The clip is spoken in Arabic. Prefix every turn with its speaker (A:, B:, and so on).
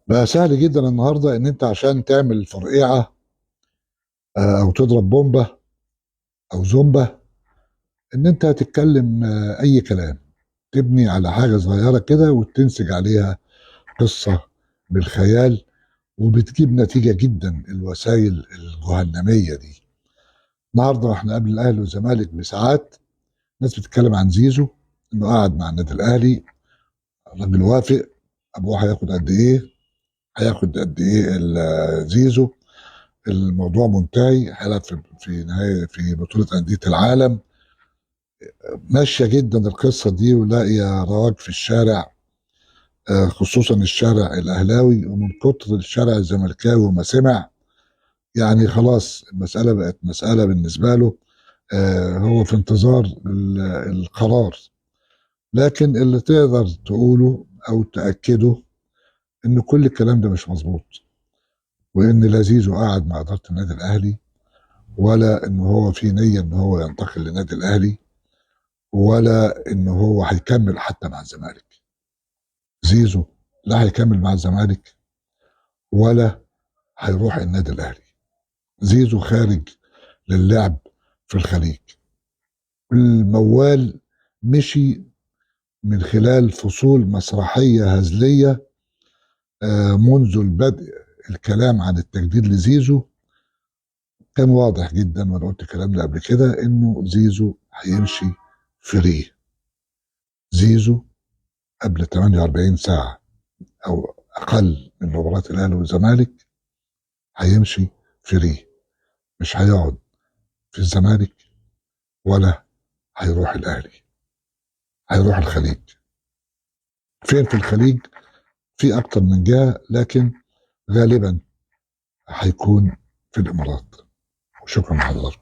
A: بقى سهل جدا النهارده ان انت عشان تعمل فرقعه او تضرب بومبه او زومبه، ان انت تتكلم اي كلام، تبني على حاجه صغيره كده وتنسج عليها قصه بالخيال، وبتجيب نتيجه جدا الوسائل الجهنميه دي. النهارده احنا قبل الاهلي والزمالك بساعات ناس بتتكلم عن زيزو، انه قاعد مع النادي الاهلي، الراجل وافق. ابوه هياخد قد ايه؟ هياخد قد ايه زيزو؟ الموضوع منتهي، هيلعب في نهاية في بطولة أندية العالم. ماشية جدا القصة دي ولاقية رواج في الشارع، خصوصا الشارع الأهلاوي، ومن كتر الشارع الزملكاوي وما سمع يعني خلاص المسألة بقت مسألة بالنسبة له. هو في انتظار القرار. لكن اللي تقدر تقوله أو تأكده إن كل الكلام ده مش مظبوط، وإن لا زيزو قاعد مع إدارة النادي الأهلي، ولا إن هو في نية إن هو ينتقل للنادي الأهلي، ولا ان هو هيكمل حتى مع الزمالك. زيزو لا هيكمل مع الزمالك ولا هيروح النادي الاهلي. زيزو خارج للعب في الخليج. الموال مشي من خلال فصول مسرحية هزلية منذ البدء. الكلام عن التجديد لزيزو كان واضح جدا، وانا قلت الكلام ده قبل كده، انه زيزو هيمشي فري. زيزو قبل 48 ساعة او اقل من مباراه الاهلي والزمالك هيمشي فري، مش هيقعد في الزمالك ولا هيروح الاهلي، هيروح الخليج. فين في الخليج؟ في اكتر من جهه، لكن غالبا هيكون في الامارات. وشكرا لحضرتك.